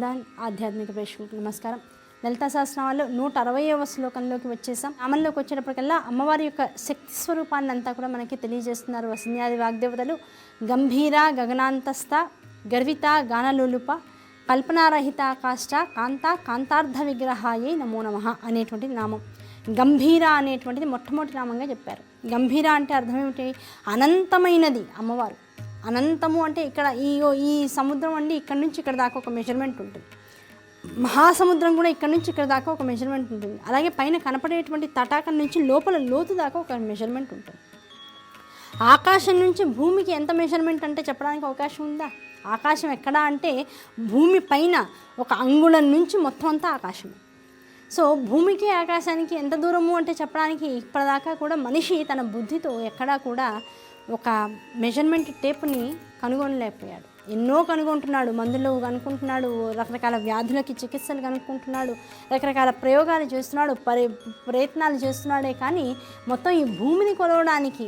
ఆదాన్ ఆధ్యాత్మిక ప్రేక్షకులకు నమస్కారం. లలితా సహస్రనామాల్లో 160వ శ్లోకంలోకి వచ్చేసాం. నామంలోకి వచ్చేటప్పటికల్లా అమ్మవారి యొక్క శక్తి స్వరూపాన్ని అంతా కూడా మనకి తెలియజేస్తున్నారు వసిన్యాది వాగ్దేవతలు. గంభీర గగనాంతస్థ గర్విత గానలోలుప కల్పనారహిత కాష్ట కాంత కాంతార్థ విగ్రహాయే నమో నమః అనేటువంటి నామం. గంభీర అనేటువంటిది మొట్టమొదటి నామంగా చెప్పారు. గంభీర అంటే అర్థం ఏమిటి? అనంతమైనది అమ్మవారు. అనంతము అంటే ఇక్కడ ఈ సముద్రం అండి ఇక్కడ నుంచి ఇక్కడ దాకా ఒక మెజర్మెంట్ ఉంటుంది. మహాసముద్రం కూడా ఇక్కడ నుంచి ఇక్కడ దాకా ఒక మెజర్మెంట్ ఉంటుంది. అలాగే పైన కనపడేటువంటి తటాకం నుంచి లోపల లోతు దాకా ఒక మెజర్మెంట్ ఉంటుంది. ఆకాశం నుంచి భూమికి ఎంత మెజర్మెంట్ అంటే చెప్పడానికి అవకాశం ఉందా? ఆకాశం ఎక్కడా అంటే భూమి పైన ఒక అంగుళం నుంచి మొత్తం అంతా ఆకాశం. సో భూమికి ఆకాశానికి ఎంత దూరము అంటే చెప్పడానికి ఇప్పటిదాకా కూడా మనిషి తన బుద్ధితో ఎక్కడా కూడా ఒక మెజర్మెంట్ టేప్ని కనుగొనలేకపోయాడు. ఎన్నో కనుగొంటున్నాడు, మందులు కనుక్కుంటున్నాడు, రకరకాల వ్యాధులకి చికిత్సలు కనుక్కుంటున్నాడు, రకరకాల ప్రయోగాలు చేస్తున్నాడు, ప్రయత్నాలు చేస్తున్నాడే. కానీ మొత్తం ఈ భూమిని కొలవడానికి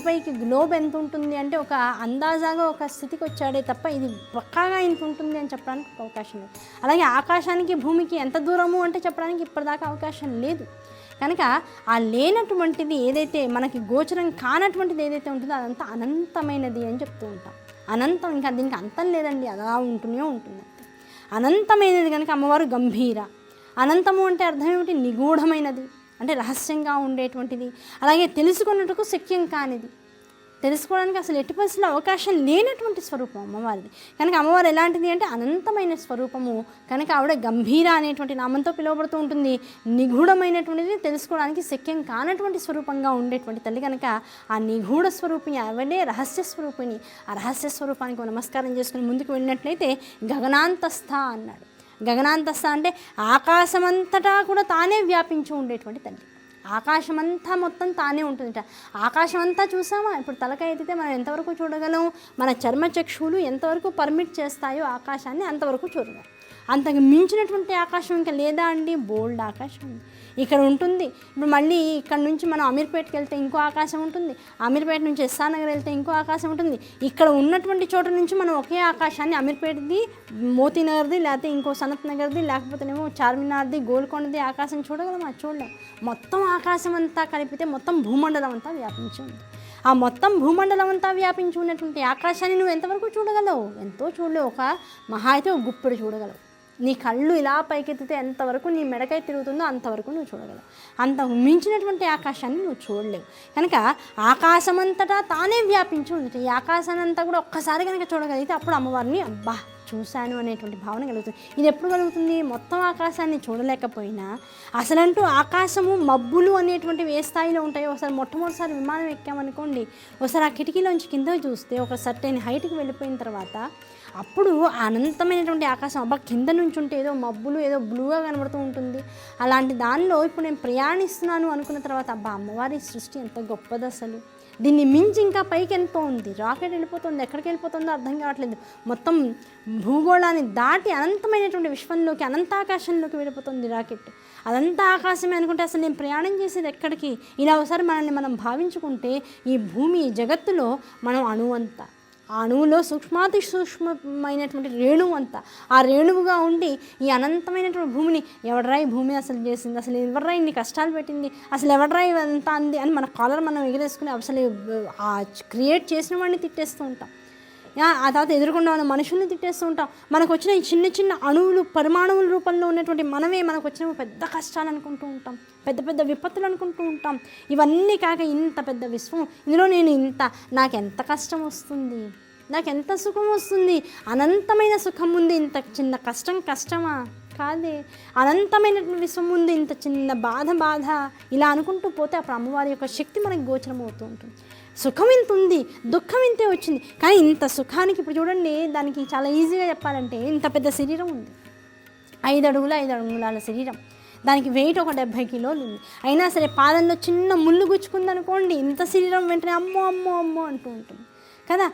పైకి గ్లోబ్ ఎంత ఉంటుంది అంటే ఒక అందాజాగా ఒక స్థితికి వచ్చాడే తప్ప ఇది పక్కాగా ఇంత ఉంటుంది అని చెప్పడానికి అవకాశం లేదు. అలాగే ఆకాశానికి భూమికి ఎంత దూరము అంటే చెప్పడానికి ఇప్పటిదాకా అవకాశం లేదు. కనుక ఆ లేనటువంటిది ఏదైతే మనకి గోచరం కానటువంటిది ఏదైతే ఉంటుందో అదంతా అనంతమైనది అని చెప్తూ ఉంటాం. అనంతం, ఇంకా దీనికి అంతం లేదండి, అలా ఉంటూనే ఉంటుంది. అనంతమైనది కనుక అమ్మవారు గంభీర. అనంతము అంటే అర్థం ఏమిటి? నిగూఢమైనది అంటే రహస్యంగా ఉండేటువంటిది. అలాగే తెలుసుకున్నట్టుకు శక్యం కానిది, తెలుసుకోవడానికి అసలు ఎట్టి పరిస్థితుల్లో అవకాశం లేనటువంటి స్వరూపం అమ్మవారిది. కనుక అమ్మవారు ఎలాంటిది అంటే అనంతమైన స్వరూపము. కనుక ఆవిడ గంభీర అనేటువంటి నామంతో పిలువబడుతూ ఉంటుంది. నిగూఢమైనటువంటిది, తెలుసుకోవడానికి శక్యం కానటువంటి స్వరూపంగా ఉండేటువంటి తల్లి. కనుక ఆ నిగూఢ స్వరూపిణి ఆవిడే రహస్య స్వరూపిణి. ఆ రహస్య స్వరూపానికి నమస్కారం చేసుకుని ముందుకు వెళ్ళినట్లయితే గగనాంతస్థ అన్నాడు. గగనాంతస్థ అంటే ఆకాశమంతటా కూడా తానే వ్యాపించి ఉండేటువంటి తల్లి. ఆకాశమంతా మొత్తం తానే ఉంటుందిట. ఆకాశమంతా చూసామా? ఇప్పుడు తలకాయ ఎత్తితే మనం ఎంతవరకు చూడగలం? మన చర్మచక్షువులు ఎంతవరకు పర్మిట్ చేస్తాయో ఆకాశాన్ని అంతవరకు చూడగలం. అంతకు మించినటువంటి ఆకాశం ఇంకా లేదా అండి? బోల్డ్ ఆకాశం ఉంది, ఇక్కడ ఉంటుంది. ఇప్పుడు మళ్ళీ ఇక్కడ నుంచి మనం అమీర్పేటకి వెళ్తే ఇంకో ఆకాశం ఉంటుంది, అమీర్పేట నుంచి ఎస్ఆర్ నగర్ వెళ్తే ఇంకో ఆకాశం ఉంటుంది. ఇక్కడ ఉన్నటువంటి చోట నుంచి మనం ఒకే ఆకాశాన్ని అమీర్పేటది, మోతీనగర్ది, లేకపోతే ఇంకో సనత్ నగర్ది, లేకపోతేనేమో చార్మినార్ది, గోల్కొండది ఆకాశం చూడగలం? అది చూడలేం. మొత్తం ఆకాశం అంతా కలిపితే మొత్తం భూమండలం అంతా వ్యాపించి ఉంది. ఆ మొత్తం భూమండలం అంతా వ్యాపించి ఉన్నటువంటి ఆకాశాన్ని నువ్వు ఎంతవరకు చూడగలవు? ఎంతో చూడలేవు. ఒక మహా అయితే ఒక గుప్పెడు చూడగలవు. నీ కళ్ళు ఇలా పైకెత్తితే ఎంతవరకు నీ మెడకై తిరుగుతుందో అంతవరకు నువ్వు చూడగలవు. అంత మించినటువంటి ఆకాశాన్ని నువ్వు చూడలేవు. కనుక ఆకాశమంతటా తానే వ్యాపించి ఉంది. ఈ ఆకాశాన్ని అంతా కూడా ఒక్కసారి కనుక చూడగలిగితే అప్పుడు అమ్మవారిని అబ్బా చూశాను అనేటువంటి భావన కలుగుతుంది. ఇది ఎప్పుడు కలుగుతుంది? మొత్తం ఆకాశాన్ని చూడలేకపోయినా అసలంటూ ఆకాశము మబ్బులు అనేటువంటివి ఏ స్థాయిలో ఉంటాయో ఒకసారి మొట్టమొదటిసారి విమానం ఎక్కామనుకోండి, ఒకసారి ఆ కిటికీలోంచి కిందకి చూస్తే ఒక సర్టైన్ హైట్కి వెళ్ళిపోయిన తర్వాత అప్పుడు అనంతమైనటువంటి ఆకాశం అబ్బా కింద నుంచి ఉంటే ఏదో మబ్బులు ఏదో బ్లూగా కనబడుతూ ఉంటుంది. అలాంటి దానిలో ఇప్పుడు నేను ప్రయాణిస్తున్నాను అనుకున్న తర్వాత అబ్బా అమ్మవారి సృష్టి ఎంత గొప్పది అసలు, దీన్ని మించి ఇంకా పైకి ఎంతో ఉంది. రాకెట్ వెళ్ళిపోతుంది, ఎక్కడికి వెళ్ళిపోతుందో అర్థం కావట్లేదు. మొత్తం భూగోళాన్ని దాటి అనంతమైనటువంటి విశ్వంలోకి, అనంతాకాశంలోకి వెళ్ళిపోతుంది రాకెట్. అదంతా ఆకాశమే అనుకుంటే అసలు నేను ప్రయాణం చేసేది ఎక్కడికి? ఇలా ఒకసారి మనల్ని మనం భావించుకుంటే ఈ భూమి జగత్తులో మనం అణువంతా, ఆ అణువులో సూక్ష్మాతి సూక్ష్మమైనటువంటి రేణువు అంతా, ఆ రేణువుగా ఉండి ఈ అనంతమైనటువంటి భూమిని ఎవడరా ఈ భూమి అసలు చేసింది, అసలు ఎవర్రా ఇన్ని కష్టాలు పెట్టింది, అసలు ఎవడరా ఇవంతా అంది అని మన కాలర్ మనం ఎగిరేసుకుని అసలు ఆ క్రియేట్ చేసిన వాడిని తిట్టేస్తూ ఉంటాం. ఆ తర్వాత ఎదుర్కొన్న వాళ్ళ మనుషుల్ని తిట్టేస్తూ ఉంటాం. మనకు వచ్చిన ఈ చిన్న చిన్న అణువులు, పరిమాణముల రూపంలో ఉన్నటువంటి మనమే మనకు వచ్చిన పెద్ద కష్టాలు అనుకుంటూ ఉంటాం, పెద్ద పెద్ద విపత్తులు అనుకుంటూ ఉంటాం. ఇవన్నీ కాక ఇంత పెద్ద విశ్వం, ఇందులో నేను నాకెంత కష్టం వస్తుంది, నాకెంత సుఖం వస్తుంది, అనంతమైన సుఖం ఉంది, ఇంత చిన్న కష్టం కష్టమా? కాదే. అనంతమైనటువంటి విశ్వం ఉంది, ఇంత చిన్న బాధ ఇలా అనుకుంటూ పోతే అప్పుడు అమ్మవారి యొక్క శక్తి మనకు గోచరం అవుతూ ఉంటుంది. సుఖం ఇంత ఉంది, దుఃఖం ఇంతే వచ్చింది. కానీ ఇంత సుఖానికి ఇప్పుడు చూడండి, దానికి చాలా ఈజీగా చెప్పాలంటే ఇంత పెద్ద శరీరం ఉంది, 5 అడుగుల 5 అంగుళాల శరీరం, దానికి వెయిట్ ఒక 70 కిలోలు ఉంది. అయినా సరే పాదంలో చిన్న ముళ్ళు గుచ్చుకుందనుకోండి, ఇంత శరీరం వెంటనే అమ్మో అమ్మో అమ్మో అంటూ ఉంటుంది కదా.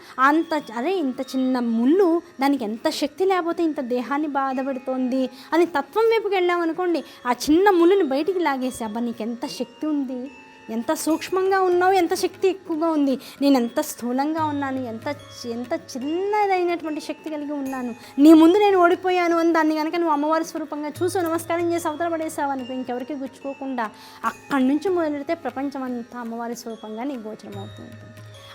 ఇంత చిన్న ముళ్ళు దానికి ఎంత శక్తి లేకపోతే ఇంత దేహాన్ని బాధపెడుతోంది అని తత్వం వైపుకి వెళ్ళామనుకోండి, ఆ చిన్న ముళ్ళుని బయటికి లాగేసి అబ్బా నీకు ఎంత శక్తి ఉంది, ఎంత సూక్ష్మంగా ఉన్నావు, ఎంత శక్తి ఎక్కువగా ఉంది, నేను ఎంత స్థూలంగా ఉన్నాను, ఎంత ఎంత చిన్నదైనటువంటి శక్తి కలిగి ఉన్నాను, నీ ముందు నేను ఓడిపోయాను అని దాన్ని కనుక నువ్వు అమ్మవారి స్వరూపంగా చూసి నమస్కారం చేసి అవతల పడేసావు అనుకో, ఇంకెవరికి గుచ్చుకోకుండా అక్కడి నుంచి మొదలెడితే ప్రపంచం అంతా అమ్మవారి స్వరూపంగా నీకు గోచరం అవుతుంది.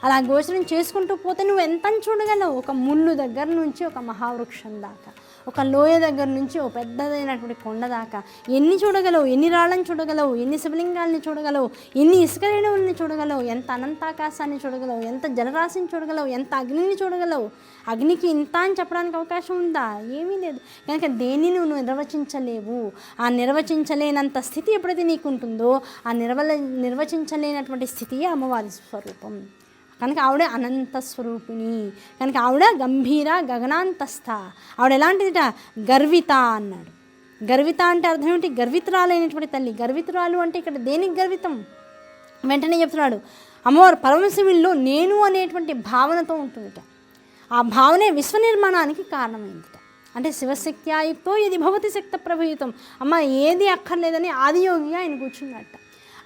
అలా గోచరం చేసుకుంటూ పోతే నువ్వు ఎంత చూడగలవు. ఒక ముళ్ళు దగ్గర నుంచి ఒక మహావృక్షం దాకా, ఒక లోయ దగ్గర నుంచి ఒక పెద్దదైనటువంటి కొండ దాకా ఎన్ని చూడగలవు, ఎన్ని రాళ్ళని చూడగలవు, ఎన్ని శివలింగాల్ని చూడగలవు, ఎన్ని ఇసుక రేణువుల్ని చూడగలవు, ఎంత అనంతాకాశాన్ని చూడగలవు, ఎంత జలరాశిని చూడగలవు, ఎంత అగ్నిని చూడగలవు. అగ్నికి ఇంత అని చెప్పడానికి అవకాశం ఉందా? ఏమీ లేదు. కనుక దేన్ని నువ్వు నిర్వచించలేవు. ఆ నిర్వచించలేనంత స్థితి ఎప్పుడైతే నీకు ఉంటుందో ఆ నిర్వచించలేనటువంటి స్థితియే అమ్మవారి స్వరూపం. కనుక ఆవిడ అనంత స్వరూపిణి. కనుక ఆవిడ గంభీర గగనాంతస్థ. ఆవిడ ఎలాంటిదిట? గర్విత అన్నాడు. గర్విత అంటే అర్థం ఏమిటి? గర్వితురాలైనటువంటి తల్లి. గర్వితురాలు అంటే ఇక్కడ దేనికి గర్వితం? వెంటనే చెప్తున్నాడు, అమ్మవారు పరమశివుల్లో నేను అనేటువంటి భావనతో ఉంటుందిట. ఆ భావనే విశ్వనిర్మాణానికి కారణమైందిట. అంటే శివశక్త్యాయుక్తో ఇది భవతి శక్త ప్రభూతం. అమ్మ ఏది అక్కర్లేదని ఆదియోగిగా ఆయన కూర్చున్నట్ట.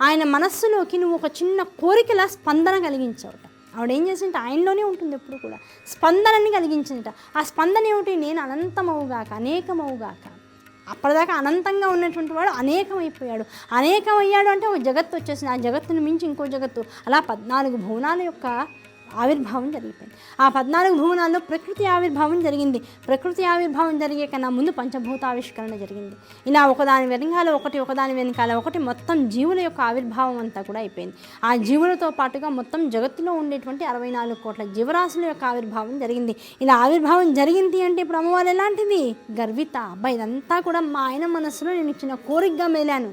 ఆయన మనస్సులోకి నువ్వు ఒక చిన్న కోరికలా స్పందన కలిగించావుట. ఆవిడ ఏం చేసింటే ఆయనలోనే ఉంటుంది ఎప్పుడు కూడా, స్పందనని కలిగించిందిట. ఆ స్పందన ఏమిటి? నేను అనంతమవుగాక, అనేకమవుగాక. అప్పటిదాకా అనంతంగా ఉన్నటువంటి వాడు అనేకమైపోయాడు. అనేకమయ్యాడు అంటే ఒక జగత్తు వచ్చేసింది. ఆ జగత్తును మించి ఇంకో జగత్తు. అలా 14 భువనాల యొక్క ఆవిర్భావం జరిగిపోయింది. ఆ 14 భువనాల్లో ప్రకృతి ఆవిర్భావం జరిగింది. ప్రకృతి ఆవిర్భావం జరిగే కన్నా ముందు పంచభూతావిష్కరణ జరిగింది. ఇలా ఒకదాని వెనకాల ఒకటి, ఒకదాని వెనకాల ఒకటి మొత్తం జీవుల యొక్క ఆవిర్భావం అంతా కూడా అయిపోయింది. ఆ జీవులతో పాటుగా మొత్తం జగత్తులో ఉండేటువంటి 64 కోట్ల జీవరాశుల యొక్క ఆవిర్భావం జరిగింది. ఇలా ఆవిర్భావం జరిగింది అంటే ఇప్పుడు అమ్మవారు ఎలాంటిది? గర్విత. అబ్బాయి ఇదంతా కూడా మా ఆయన మనస్సులో నేను ఇచ్చిన కోరికగా మేలాను.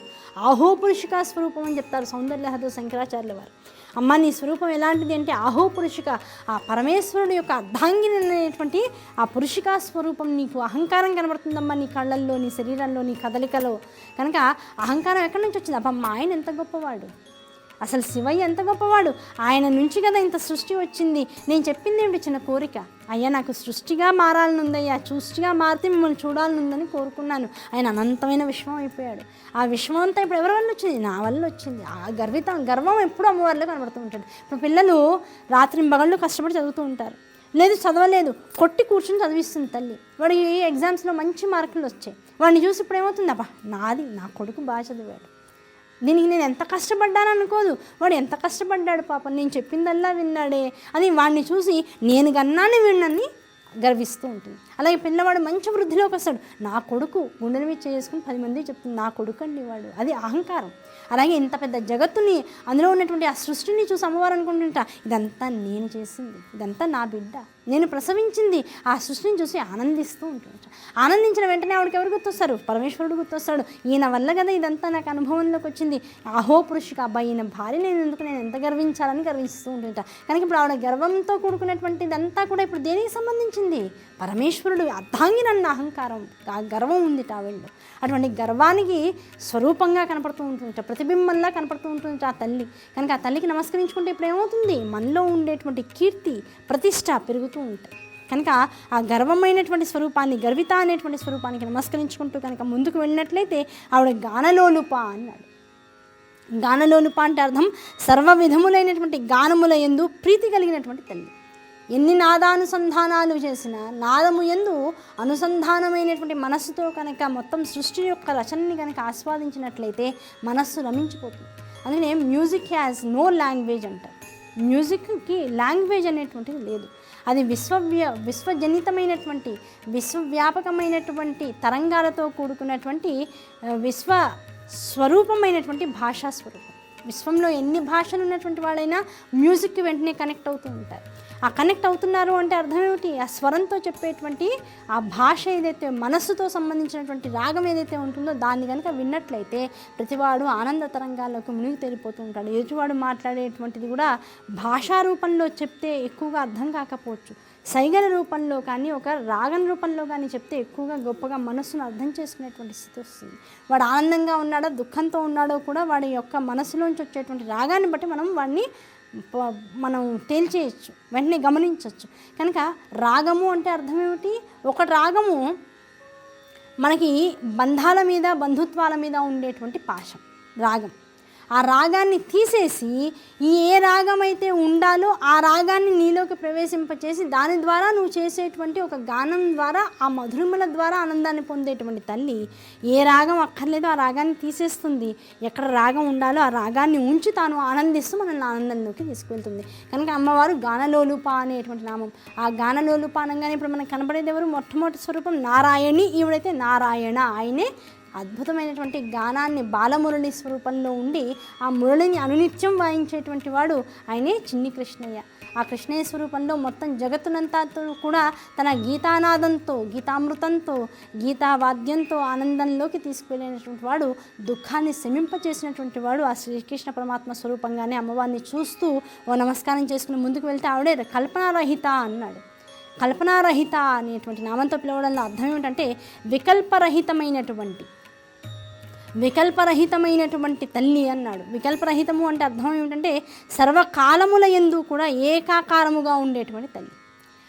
ఆహోపురుషికా స్వరూపం అని చెప్తారు సౌందర్యలహరిలో శంకరాచార్యుల వారు. అమ్మ నీ స్వరూపం ఎలాంటిది అంటే ఆహోపురుషిక, ఆ పరమేశ్వరుడు యొక్క అర్ధాంగిని అనేటువంటి ఆ పురుషికా స్వరూపం. నీకు అహంకారం కనబడుతుందమ్మా నీ కళ్ళల్లో, నీ శరీరంలో, నీ కదలికలో. కనుక అహంకారం ఎక్కడి నుంచి వచ్చింది? అబ్బా మా ఆయన ఎంత గొప్పవాడు, అసలు శివయ్య ఎంత గొప్పవాడు, ఆయన నుంచి కదా ఇంత సృష్టి వచ్చింది. నేను చెప్పింది ఏమిటి? చిన్న కోరిక. అయ్యా నాకు సృష్టిగా మారాలనుందయ్యా, సృష్టిగా మారితే మిమ్మల్ని చూడాలనుందని కోరుకున్నాను. ఆయన అనంతమైన విశ్వం అయిపోయాడు. ఆ విశ్వం అంతా ఇప్పుడు ఎవరి వల్ల వచ్చింది? నా వల్ల వచ్చింది. ఆ గర్వం ఎప్పుడు అమ్మవారిలో కనబడుతూ ఉంటుంది. ఇప్పుడు పిల్లలు రాత్రింబగళ్ళు కష్టపడి చదువుతూ ఉంటారు, లేదు చదవలేదు, కొట్టి కూర్చొని చదివిస్తుంది తల్లి. వాడికి ఎగ్జామ్స్లో మంచి మార్కులు వచ్చాయి. వాడిని చూసి ఇప్పుడు ఏమవుతుంది? అబ్బా నాది, నా కొడుకు బాగా చదివాడు, దీనికి నేను ఎంత కష్టపడ్డాను అనుకోదు. వాడు ఎంత కష్టపడ్డాడు పాపం, నేను చెప్పిందల్లా విన్నాడే అని వాడిని చూసి నేను గన్నాన్ని విన్నని గర్విస్తూ ఉంటుంది. అలాగే పిల్లవాడు మంచి వృద్ధిలోకి వస్తాడు, నా కొడుకు గుండెల మీద చేసుకుని 10 మంది చెప్తుంది నా కొడుకు అండి వాడు. అది అహంకారం. అలాగే ఇంత పెద్ద జగత్తుని, అందులో ఉన్నటువంటి ఆ సృష్టిని చూసి అమ్మవారు అనుకుంటుంటా ఇదంతా నేను చేసింది, ఇదంతా నా బిడ్డ, నేను ప్రసవించింది. ఆ సృష్టిని చూసి ఆనందిస్తూ ఉంటుంట. ఆనందించిన వెంటనే ఆవిడకి ఎవరు గుర్తొస్తారు? పరమేశ్వరుడు గుర్తొస్తాడు. ఈయన వల్ల కదా ఇదంతా నాకు అనుభవంలోకి వచ్చింది. అహో పురుషుక, అబ్బాయి ఈయన భార్య నేను ఎందుకు, నేను ఎంత గర్వించాలని గర్విస్తూ ఉంటుంట. కనుక ఇప్పుడు ఆవిడ గర్వంతో కూడుకున్నటువంటి ఇదంతా కూడా ఇప్పుడు దేనికి సంబంధించింది? పరమేశ్వరుడు అర్ధాంగి నన్న అహంకారం, ఆ గర్వం ఉంది ఆవిడలో. అటువంటి గర్వానికి స్వరూపంగా కనపడుతూ ఉంటుంది, ప్రతిబింబంలా కనపడుతూ ఉంటుంది ఆ తల్లి. కనుక ఆ తల్లికి నమస్కరించుకుంటే ఇప్పుడు ఏమవుతుంది? మనలో ఉండేటువంటి కీర్తి, ప్రతిష్ట పెరుగుతూ ఉంటాయి. కనుక ఆ గర్వమైనటువంటి స్వరూపాన్ని, గర్విత అనేటువంటి స్వరూపానికి నమస్కరించుకుంటూ కనుక ముందుకు వెళ్ళినట్లయితే ఆవిడ గానలోలుప అన్నాడు. గానలోలుప అంటే అర్థం సర్వ విధములైనటువంటి గానముల యందు ప్రీతి కలిగినటువంటి తల్లి. ఎన్ని నాదానుసంధానాలు చేసినా నాదము యందు అనుసంధానమైనటువంటి మనస్సుతో కనుక మొత్తం సృష్టి యొక్క రచనని కనుక ఆస్వాదించినట్లయితే మనస్సు రమించిపోతుంది. అందుకనే మ్యూజిక్ హ్యాస్ నో లాంగ్వేజ్ అంటారు. మ్యూజిక్కి లాంగ్వేజ్ అనేటువంటిది లేదు. అది విశ్వజనితమైనటువంటి, విశ్వవ్యాపకమైనటువంటి తరంగాలతో కూడుకున్నటువంటి విశ్వస్వరూపమైనటువంటి భాషా స్వరూపం. విశ్వంలో ఎన్ని భాషలు ఉన్నటువంటి వాళ్ళైనా మ్యూజిక్కి వెంటనే కనెక్ట్ అవుతూ ఉంటారు. ఆ కనెక్ట్ అవుతున్నారు అంటే అర్థం ఏమిటి? ఆ స్వరంతో చెప్పేటువంటి ఆ భాష ఏదైతే, మనస్సుతో సంబంధించినటువంటి రాగం ఏదైతే ఉంటుందో దాన్ని కనుక విన్నట్లయితే ప్రతివాడు ఆనంద తరంగాల్లోకి మునిగి తేలిపోతూ ఉంటాడు. ఎదుటివాడు మాట్లాడేటువంటిది కూడా భాషా రూపంలో చెప్తే ఎక్కువగా అర్థం కాకపోవచ్చు, సైగల రూపంలో కానీ ఒక రాగం రూపంలో కానీ చెప్తే ఎక్కువగా గొప్పగా మనస్సును అర్థం చేసుకునేటువంటి స్థితి వస్తుంది. వాడు ఆనందంగా ఉన్నాడో దుఃఖంతో ఉన్నాడో కూడా వాడి యొక్క మనసులోంచి వచ్చేటువంటి రాగాన్ని బట్టి మనం తేల్చేయచ్చు, వెంటనే గమనించవచ్చు. కనుక రాగము అంటే అర్థం ఏమిటి? ఒక రాగము మనకి బంధాల మీద, బంధుత్వాల మీద ఉండేటువంటి పాశం రాగం. ఆ రాగాన్ని తీసేసి ఏ రాగం అయితే ఉండాలో ఆ రాగాన్ని నీలోకి ప్రవేశింపచేసి దాని ద్వారా నువ్వు చేసేటువంటి ఒక గానం ద్వారా ఆ మధురిమల ద్వారా ఆనందాన్ని పొందేటువంటి తల్లి ఏ రాగం అక్కర్లేదో ఆ రాగాన్ని తీసేస్తుంది, ఎక్కడ రాగం ఉండాలో ఆ రాగాన్ని ఉంచి తాను ఆనందిస్తూ మనల్ని ఆనందంలోకి తీసుకెళ్తుంది. కనుక అమ్మవారు గానలోలుప అనేటువంటి నామం. ఆ గానలోలుప అనగానే ఇప్పుడు మనకు కనబడేది ఎవరు? మొట్టమొదటి స్వరూపం నారాయణి. ఈవిడైతే నారాయణ. ఆయనే అద్భుతమైనటువంటి గానాన్ని బాలమురళి స్వరూపంలో ఉండి ఆ మురళిని అనునిత్యం వాయించేటువంటి వాడు ఆయనే చిన్ని కృష్ణయ్య. ఆ కృష్ణయ్య స్వరూపంలో మొత్తం జగత్తునంతా కూడా తన గీతానాదంతో, గీతామృతంతో, గీతావాద్యంతో ఆనందంలోకి తీసుకువెళ్ళినటువంటి వాడు, దుఃఖాన్ని శమింపచేసినటువంటి వాడు ఆ శ్రీకృష్ణ పరమాత్మ స్వరూపంగానే అమ్మవారిని చూస్తూ ఓ నమస్కారం చేసుకుని ముందుకు వెళ్తే ఆవిడే కల్పనారహిత అన్నాడు. కల్పనారహిత అనేటువంటి నామంతో పిలవడంలో అర్థం ఏమిటంటే వికల్పరహితమైనటువంటి తల్లి అన్నాడు. వికల్పరహితము అంటే అర్థం ఏమిటంటే సర్వకాలముల యందు కూడా ఏకాకారముగా ఉండేటువంటి తల్లి.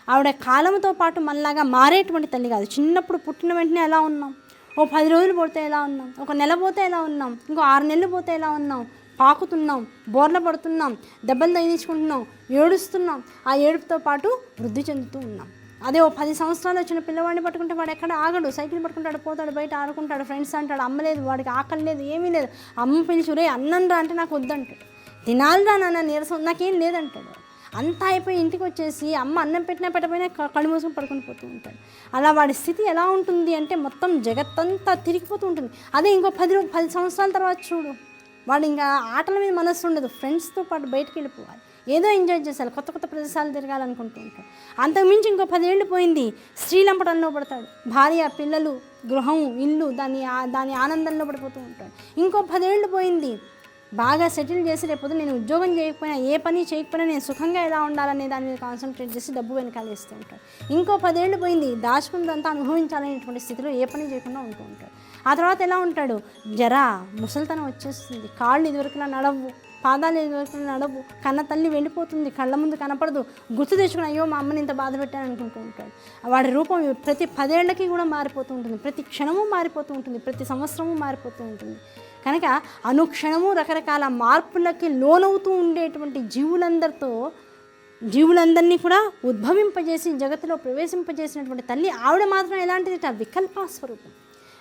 ఆవిడ కాలముతో పాటు మనలాగా మారేటువంటి తల్లి కాదు. చిన్నప్పుడు పుట్టిన వెంటనే ఎలా ఉన్నాం, ఓ 10 రోజులు పోతే ఎలా ఉన్నాం, ఒక నెల పోతే ఎలా ఉన్నాం, ఇంకో 6 నెలలు పోతే ఎలా ఉన్నాం, పాకుతున్నాం, బోర్ల పడుతున్నాం, దెబ్బలు తగిలించుకుంటున్నాం, ఏడుస్తున్నాం. ఆ ఏడుపుతో పాటు వృద్ధి చెందుతూ ఉన్నాం. అదే ఓ 10 సంవత్సరాలు వచ్చిన పిల్లవాడిని పట్టుకుంటే వాడు ఎక్కడ ఆగడు, సైకిల్ పట్టుకుంటాడు, పోతాడు, బయట ఆడుకుంటాడు, ఫ్రెండ్స్ అంటాడు, అమ్మ లేదు, వాడికి ఆకలి లేదు, ఏమీ లేదు. అమ్మ పిలిచి రే అన్నం రా అంటే నాకు వద్దంటాడు, తినాలిరా నాన్న నీరసం నాకేం లేదంటాడు. అంతా అయిపోయి ఇంటికి వచ్చేసి అమ్మ అన్నం పెట్టినా పెట్టకపోయినా కళ్ళు మూసుకొని పడుకొని పోతూ ఉంటాడు. అలా వాడి స్థితి ఎలా ఉంటుంది అంటే మొత్తం జగత్తంతా తిరిగిపోతూ ఉంటుంది. అదే ఇంకో 10 సంవత్సరాల తర్వాత చూడు, వాడు ఇంకా ఆటల మీద మనస్సు ఉండదు, ఫ్రెండ్స్తో పాటు బయటకు వెళ్ళిపోవాలి, ఏదో ఎంజాయ్ చేయాలి, కొత్త కొత్త ప్రదేశాలు తిరగాలనుకుంటూ ఉంటాడు. అంతకుమించి ఇంకో 10 ఏళ్ళు పోయింది, స్త్రీలంపటంలో పడతాడు, భార్య, పిల్లలు, గృహం, ఇల్లు, దాని ఆనందంలో పడిపోతూ ఉంటాడు. ఇంకో 10 ఏళ్ళు పోయింది, బాగా సెటిల్ చేసి రేపు నేను ఉద్యోగం చేయకపోయినా, ఏ పని చేయకపోయినా నేను సుఖంగా ఎలా ఉండాలనే దాని మీద కాన్సన్ట్రేట్ చేసి డబ్బు వెనకాల వేస్తూ ఉంటాడు. ఇంకో 10 ఏళ్ళు పోయింది, దాచుకున్నదంతా అనుభవించాలనేటువంటి స్థితిలో ఏ పని చేయకుండా ఉంటూ ఉంటాడు. ఆ తర్వాత ఎలా ఉంటాడు, జరా ముసలితనం వచ్చేస్తుంది, కాళ్ళు ఇదివరకులా నడవు, పాదాలు ఇదివరకులా నడవు, కన్న తల్లి వెళ్ళిపోతుంది, కళ్ళ ముందు కనపడదు, గుర్తు తెచ్చుకుని అయ్యో మా అమ్మని ఇంత బాధ పెట్టాను అనుకుంటూ ఉంటాడు. వాడి రూపం ప్రతి 10 ఏళ్ళకి కూడా మారిపోతూ ఉంటుంది, ప్రతి క్షణము మారిపోతూ ఉంటుంది, ప్రతి సంవత్సరము మారిపోతూ ఉంటుంది. కనుక అనుక్షణము రకరకాల మార్పులకి లోనవుతూ ఉండేటువంటి జీవులందరినీ కూడా ఉద్భవింపజేసి జగత్తులో ప్రవేశింపజేసినటువంటి తల్లి ఆవిడ మాత్రం ఎలాంటిది? వికల్పాస్వరూపం.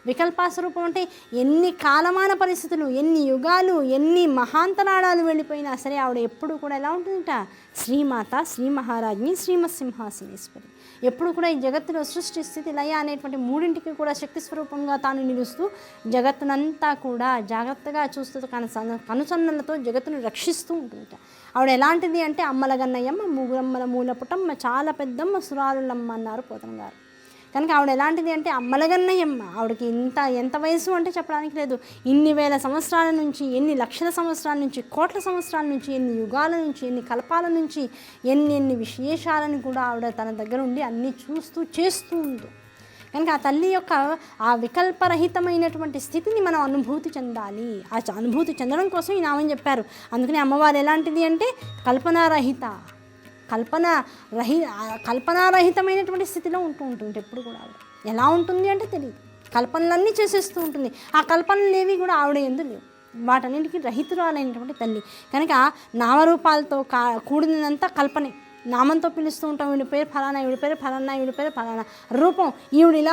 వికల్పాస్వరూపం అంటే ఎన్ని కాలమాన పరిస్థితులు, ఎన్ని యుగాలు, ఎన్ని మహాంతరాళాలు వెళ్ళిపోయినా సరే ఆవిడ ఎప్పుడు కూడా ఎలా ఉంటుందట? శ్రీమాత, శ్రీ మహారాజ్ని, శ్రీమత్సింహాసనేశ్వరి. ఎప్పుడు కూడా ఈ జగత్తులో సృష్టి, స్థితి, లయ అనేటువంటి మూడింటికి కూడా శక్తి స్వరూపంగా తాను నిలుస్తూ జగత్తునంతా కూడా జాగ్రత్తగా చూస్తూ కనుసన్నలతో జగత్తును రక్షిస్తూ ఉంటుందట. ఆవిడ ఎలాంటిది అంటే అమ్మలగన్నయ్యమ్మ, ముగ్గురమ్మల మూలపుటమ్మ, చాలా పెద్దమ్మ, సురారులమ్మ అన్నారు పోతన గారు. కనుక ఆవిడ ఎలాంటిది అంటే అమ్మలగన్నయ్యమ్మ. ఆవిడకి ఎంత వయసు అంటే చెప్పడానికి లేదు. ఇన్ని వేల సంవత్సరాల నుంచి, ఎన్ని లక్షల సంవత్సరాల నుంచి, కోట్ల సంవత్సరాల నుంచి, ఎన్ని యుగాల నుంచి, ఎన్ని కల్పాల నుంచి, ఎన్ని విశేషాలను కూడా ఆవిడ తన దగ్గర ఉండి అన్నీ చూస్తూ చేస్తూ ఉంది. కనుక ఆ తల్లి యొక్క ఆ వికల్పరహితమైనటువంటి స్థితిని మనం అనుభూతి చెందాలి. ఆ అనుభూతి చెందడం కోసం ఈ నామం చెప్పారు. అందుకని అమ్మవారు ఎలాంటిది అంటే కల్పనారహితమైనటువంటి స్థితిలో ఉంటుంది ఎప్పుడు కూడా. ఆవిడ ఎలా ఉంటుంది అంటే తెలియదు, కల్పనలన్నీ చేసేస్తూ ఉంటుంది. ఆ కల్పనలు ఏవి కూడా ఆవిడ యందు లేవు, వాటన్నింటికి రహితురాలైనటువంటి తల్లి. కనుక నామరూపాలతో కూడినంత కల్పనే. నామంతో పిలుస్తూ ఉంటాం, వీడి పేరు ఫలానా, వీడి పేరు ఫలానా, వీడి పేరు ఫలానా. రూపం ఈవిడ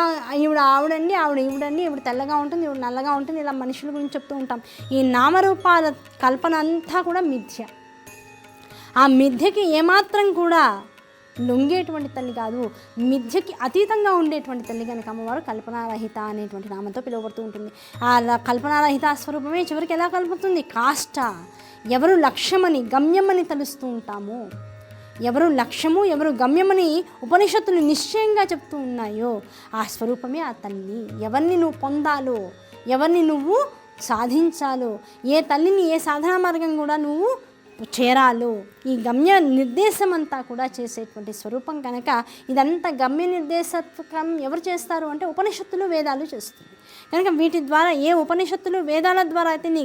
ఆవిడండి, ఈవిడండి, ఈవిడ తెల్లగా ఉంటుంది, ఈవిడ నల్లగా ఉంటుంది, ఇలా మనుషుల గురించి చెప్తూ ఉంటాం. ఈ నామరూపాల కల్పన అంతా కూడా మిథ్య. ఆ మిథ్యకి ఏమాత్రం కూడా లొంగేటువంటి తల్లి కాదు, మిథ్యకి అతీతంగా ఉండేటువంటి తల్లి. కనుక అమ్మవారు కల్పనారహిత అనేటువంటి నామంతో పిలువబడుతూ ఉంటుంది. ఆ కల్పనారహిత స్వరూపమే చివరికి ఎలా కలుపుతుంది? కాష్ట. ఎవరు లక్ష్యమని, గమ్యమని తలుస్తూ ఉంటామో, ఎవరు లక్ష్యము, ఎవరు గమ్యమని ఉపనిషత్తులు నిశ్చయంగా చెప్తూ ఉన్నాయో ఆ స్వరూపమే ఆ తల్లి. ఎవరిని నువ్వు పొందాలో, ఎవరిని నువ్వు సాధించాలో, ఏ తల్లిని ఏ సాధనా మార్గం కూడా నువ్వు చేరాలో, ఈ గమ్య నిర్దేశం అంతా కూడా చేసేటువంటి స్వరూపం. కనుక ఇదంతా గమ్య నిర్దేశకం ఎవరు చేస్తారు అంటే ఉపనిషత్తులు, వేదాలు చేస్తుంది. కనుక వీటి ద్వారా ఏ ఉపనిషత్తులు వేదాల ద్వారా అయితే నీ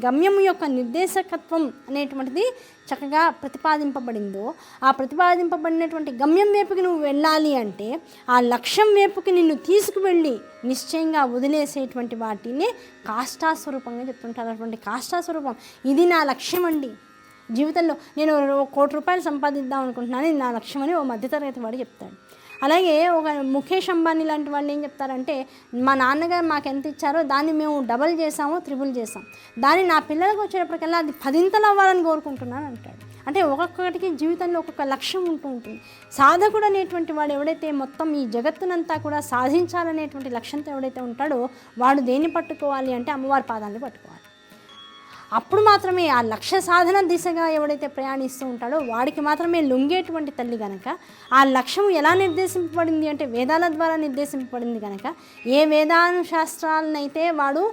గమ్యం యొక్క నిర్దేశకత్వం అనేటువంటిది చక్కగా ప్రతిపాదింపబడిందో, ఆ ప్రతిపాదింపబడినటువంటి గమ్యం వైపుకి నువ్వు వెళ్ళాలి అంటే ఆ లక్ష్యం వైపుకి నిన్ను తీసుకువెళ్ళి నిశ్చయంగా వదిలేసేటువంటి వాటిని కాష్టాస్వరూపంగా చెప్తుంటారు. అటువంటి కాష్టాస్వరూపం ఇది నా లక్ష్యం అండి, జీవితంలో నేను ₹1,00,00,000 సంపాదిద్దాం అనుకుంటున్నాను, ఇది నా లక్ష్యం అని ఓ మధ్యతరగతి వాడు చెప్తాడు. అలాగే ఒక ముఖేష్ అంబానీ లాంటి వాళ్ళు ఏం చెప్తారంటే, మా నాన్నగారు మాకు ఎంత ఇచ్చారో దాన్ని మేము డబల్ చేసాము, త్రిబుల్ చేసాం, దాన్ని నా పిల్లలకు వచ్చేటప్పటికల్లా అది 10ంతలు అవ్వాలని కోరుకుంటున్నాను అంటాడు. అంటే ఒక్కొక్కటికి జీవితంలో ఒక్కొక్క లక్ష్యం ఉంటుంది. సాధకుడు అనేటువంటి వాడు ఎవడైతే మొత్తం ఈ జగత్తునంతా కూడా సాధించాలనేటువంటి లక్ష్యంతో ఎవడైతే ఉంటాడో వాడు దేన్ని పట్టుకోవాలి అంటే అమ్మవారి పాదాలను పట్టుకోవాలి. అప్పుడు మాత్రమే ఆ లక్ష్య సాధన దిశగా ఎవడైతే ప్రయాణిస్తూ ఉంటాడో వాడికి మాత్రమే లొంగేటువంటి తల్లి కనుక, ఆ లక్ష్యం ఎలా నిర్దేశింపబడింది అంటే వేదాల ద్వారా నిర్దేశింపబడింది కనుక, ఏ వేదానుశాస్త్రాలనైతే వాడు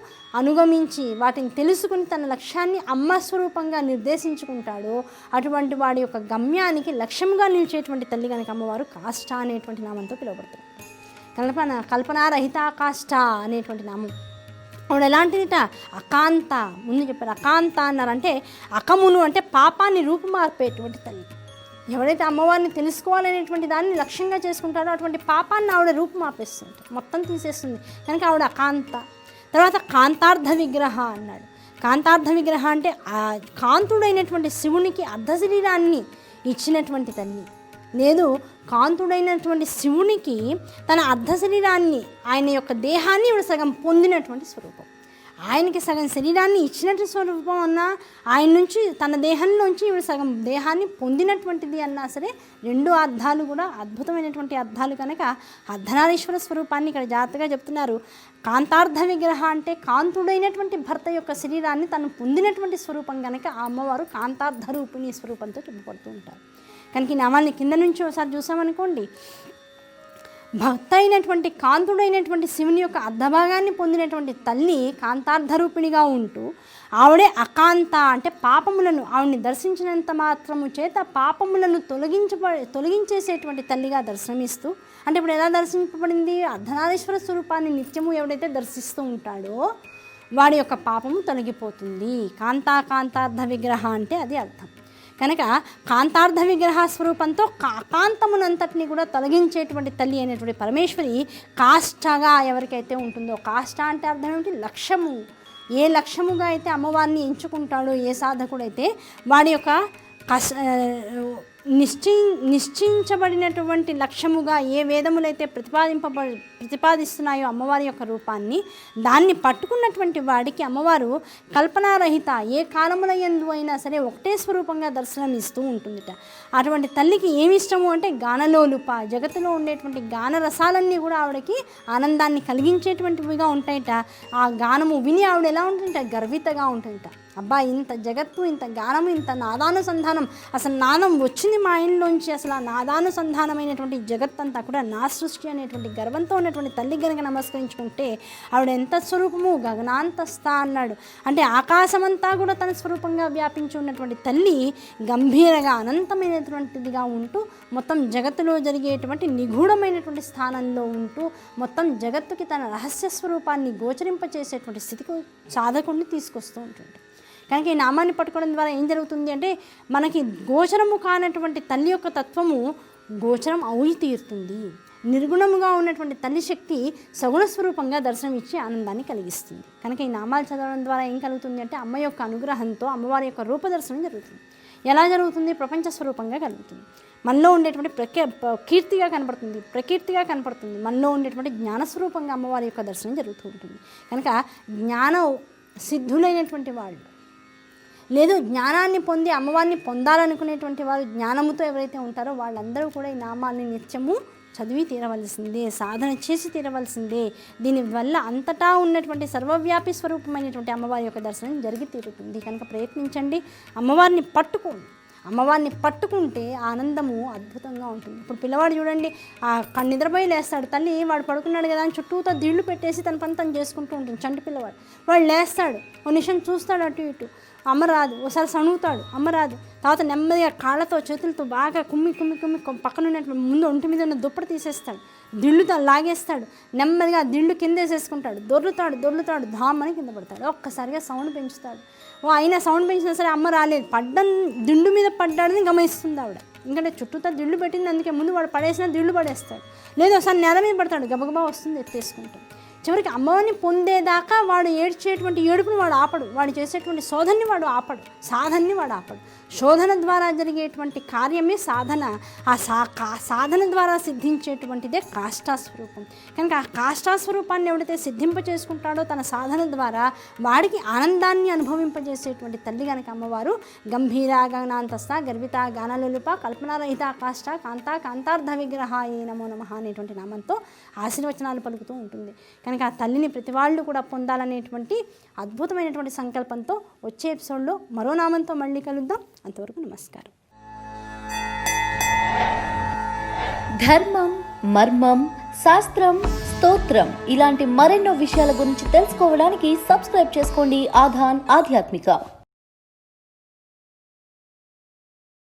అనుగమించి వాటిని తెలుసుకుని తన లక్ష్యాన్ని అమ్మ స్వరూపంగా నిర్దేశించుకుంటాడో అటువంటి వాడి యొక్క గమ్యానికి లక్ష్యంగా నిలిచేటువంటి తల్లి కనుక అమ్మవారు కాష్ట అనేటువంటి నామంతో పిలువబడుతుంది. కల్పనారహిత కాష్ట అనేటువంటి నామం. ఆవిడ ఎలాంటిదిట? అకాంత. ముందు చెప్పారు అకాంత అన్నారంటే అకమును అంటే పాపాన్ని రూపుమార్పేటువంటి తల్లి. ఎవడైతే అమ్మవారిని తెలుసుకోవాలనేటువంటి దాన్ని లక్ష్యంగా చేసుకుంటాడో అటువంటి పాపాన్ని ఆవిడ రూపుమాపేస్తుంది, మొత్తం తీసేస్తుంది కనుక ఆవిడ అకాంత. తర్వాత కాంతార్థ విగ్రహ అన్నాడు. కాంతార్థ విగ్రహ అంటే ఆ కాంతుడైనటువంటి శివునికి అర్ధ శరీరాన్ని ఇచ్చినటువంటి తల్లి. లేదు, కాంతుడైనటువంటి శివునికి తన అర్ధ శరీరాన్ని, ఆయన యొక్క దేహాన్ని ఇవిడ సగం పొందినటువంటి స్వరూపం. ఆయనకి సగం శరీరాన్ని ఇచ్చినట్టు స్వరూపం అన్నా, ఆయన నుంచి తన దేహంలోంచి ఇవిడ సగం దేహాన్ని పొందినటువంటిది అన్నా సరే, రెండు అర్థాలు కూడా అద్భుతమైనటువంటి అర్థాలు కనుక అర్ధనారీశ్వర స్వరూపాన్ని ఇక్కడ జాగ్రత్తగా చెప్తున్నారు. కాంతార్థ విగ్రహ అంటే కాంతుడైనటువంటి భర్త యొక్క శరీరాన్ని తను పొందినటువంటి స్వరూపం కనుక ఆ అమ్మవారు కాంతార్థ రూపిణి స్వరూపంతో చెప్పబడుతూ ఉంటారు. కనుక ఈ నామాల్ని కింద నుంచి ఒకసారి చూసామనుకోండి, భక్త అయినటువంటి కాంతుడైనటువంటి శివుని యొక్క అర్ధభాగాన్ని పొందినటువంటి తల్లి కాంతార్థరూపిణిగా ఉంటూ, ఆవిడే అకాంత అంటే పాపములను ఆవిడ్ని దర్శించినంత మాత్రము చేత పాపములను తొలగించేసేటువంటి తల్లిగా దర్శనమిస్తూ, అంటే ఇప్పుడు ఎలా దర్శింపబడింది? అర్ధనారీశ్వర స్వరూపాన్ని నిత్యము ఎవడైతే దర్శిస్తూ ఉంటాడో వాడి యొక్క పాపము తొలగిపోతుంది. కాంతార్థ విగ్రహ అంటే అది అర్థం. కనుక కాంతార్థ విగ్రహ స్వరూపంతో కాంతమునంతటిని కూడా తొలగించేటువంటి తల్లి అయినటువంటి పరమేశ్వరి కాష్టగా ఎవరికైతే ఉంటుందో, కాష్ట అంటే అర్థం ఏమిటి? లక్ష్యము. ఏ లక్ష్యముగా అయితే అమ్మవారిని ఎంచుకుంటాడో ఏ సాధకుడైతే వాడి యొక్క నిశ్చయించబడినటువంటి లక్ష్యముగా ఏ వేదములైతే ప్రతిపాదిస్తున్నాయో అమ్మవారి యొక్క రూపాన్ని, దాన్ని పట్టుకున్నటువంటి వాడికి అమ్మవారు కల్పనారహిత ఏ కాలముల యందు అయినా సరే ఒకటే స్వరూపంగా దర్శనం ఇస్తూ ఉంటుందిట. అటువంటి తల్లికి ఏమి ఇష్టము అంటే గానలోలుప, జగత్తులో ఉండేటువంటి గాన రసాలన్నీ కూడా ఆవిడకి ఆనందాన్ని కలిగించేటువంటివిగా ఉంటాయిట. ఆ గానము విని ఆవిడ ఎలా ఉంటుంట? గర్వితగా ఉంటుందిట. అబ్బా, ఇంత జగత్తు, ఇంత గానము, ఇంత నాదానుసంధానం, అసలు నాదం వచ్చింది మా ఇంట్లోంచి, అసలు ఆ నాదానుసంధానమైనటువంటి జగత్తంతా కూడా నా సృష్టి అనేటువంటి గర్వంతో ఉన్నటువంటి తల్లి గనక నమస్కరించుకుంటే ఆవిడ ఎంత స్వరూపము? గగనాంతస్థ అన్నాడు. అంటే ఆకాశమంతా కూడా తన స్వరూపంగా వ్యాపించి ఉన్నటువంటి తల్లి గంభీరగా అనంతమైనటువంటిదిగా ఉంటూ మొత్తం జగత్తులో జరిగేటువంటి నిగూఢమైనటువంటి స్థానంలో ఉంటూ మొత్తం జగత్తుకి తన రహస్య స్వరూపాన్ని గోచరింపచేసేటువంటి స్థితికి సాధకుడిని తీసుకొస్తూ ఉంటుంది. కనుక ఈ నామాన్ని పట్టుకోవడం ద్వారా ఏం జరుగుతుంది అంటే మనకి గోచరము కానటువంటి తల్లి యొక్క తత్వము గోచరం అయి తీరుతుంది. నిర్గుణముగా ఉన్నటువంటి తల్లి శక్తి సగుణ స్వరూపంగా దర్శనం ఇచ్చి ఆనందాన్ని కలిగిస్తుంది. కనుక ఈ నామాలు చదవడం ద్వారా ఏం కలుగుతుంది అంటే అమ్మ యొక్క అనుగ్రహంతో అమ్మవారి యొక్క రూపదర్శనం జరుగుతుంది. ఎలా జరుగుతుంది? ప్రపంచ స్వరూపంగా కలుగుతుంది. మనలో ఉండేటువంటి కీర్తిగా కనపడుతుంది, ప్రకీర్తిగా కనపడుతుంది. మనలో ఉండేటువంటి జ్ఞానస్వరూపంగా అమ్మవారి యొక్క దర్శనం జరుగుతూ ఉంటుంది. కనుక జ్ఞాన సిద్ధులైనటువంటి వాళ్ళు, లేదు జ్ఞానాన్ని పొంది అమ్మవారిని పొందాలనుకునేటువంటి వారు, జ్ఞానముతో ఎవరైతే ఉంటారో వాళ్ళందరూ కూడా ఈ నామాన్ని నిత్యము చదివి తీరవలసిందే, సాధన చేసి తీరవలసిందే. దీనివల్ల అంతటా ఉన్నటువంటి సర్వవ్యాపి స్వరూపమైనటువంటి అమ్మవారి యొక్క దర్శనం జరిగి తీరుతుంది. కనుక ప్రయత్నించండి, అమ్మవారిని పట్టుకోండి. అమ్మవారిని పట్టుకుంటే ఆనందము అద్భుతంగా ఉంటుంది. ఇప్పుడు పిల్లవాడు చూడండి, నిద్రపోయి లేస్తాడు, తల్లి వాడు పడుకున్నాడు కదా అని చుట్టూతో దిళ్ళు పెట్టేసి తన పని తను చేసుకుంటూ ఉంటుంది. చంటి పిల్లవాడు వాడు లేస్తాడు, ఒక నిమిషం చూస్తాడు అటు ఇటు, అమ్మ రాదు, ఒకసారి సణుగుతాడు, అమ్మ రాదు. తర్వాత నెమ్మదిగా కాళ్ళతో చేతులతో బాగా కుమ్మి పక్కన ఉన్నటువంటి ముందు ఒంటి మీద ఉన్న దుప్పటి తీసేస్తాడు. దిళ్ళుతో లాగేస్తాడు, నెమ్మదిగా దిళ్ళు కిందేసేసుకుంటాడు, దొర్లుతాడు ధామని కింద పడతాడు. ఒక్కసారిగా సౌండ్ పెంచుతాడు. అయినా సౌండ్ పెంచినా సరే అమ్మ రాలేదు, దిండు మీద పడ్డాడని గమనిస్తుంది ఆవిడ. ఎందుకంటే చుట్టూతో దిళ్ళు పెట్టింది, అందుకే ముందు వాడు పడేసినా దిళ్ళు పడేస్తాడు. లేదు ఒకసారి నేల మీద పడతాడు, గబగబా వస్తుంది, ఎత్తేసుకుంటాడు. చివరికి అమ్మవారిని పొందేదాకా వాడు ఏడ్చేటువంటి ఏడుపుని వాడు ఆపడు, వాడు చేసేటువంటి సాధనని వాడు ఆపడు. శోధన ద్వారా జరిగేటువంటి కార్యమే సాధన. ఆ సాధన ద్వారా సిద్ధించేటువంటిదే కాష్టాస్వరూపం. కనుక ఆ కాష్టాస్వరూపాన్ని ఎవడైతే సిద్ధింపచేసుకుంటాడో తన సాధన ద్వారా వాడికి ఆనందాన్ని అనుభవింపజేసేటువంటి తల్లి కనుక అమ్మవారు. గంభీర గగనాంతస్థ గర్విత గానలులుప కల్పనారహిత కాష్ట కాంతార్థ విగ్రహాయ నమో నమః అనేటువంటి నామంతో ఆశీర్వచనాలు పలుకుతూ ఉంటుంది. కనుక ఆ తల్లిని ప్రతి వాళ్ళు కూడా పొందాలనేటువంటి అద్భుతమైనటువంటి సంకల్పంతో వచ్చే ఎపిసోడ్లో మరో నామంతో మళ్ళీ కలుద్దాం. అంతవరకు నమస్కారం. ధర్మం, మర్మం, శాస్త్రం, స్తోత్రం ఇలాంటి మరెన్నో విషయాల గురించి తెలుసుకోవడానికి సబ్స్క్రైబ్ చేసుకోండి ఆధాన్ ఆధ్యాత్మిక.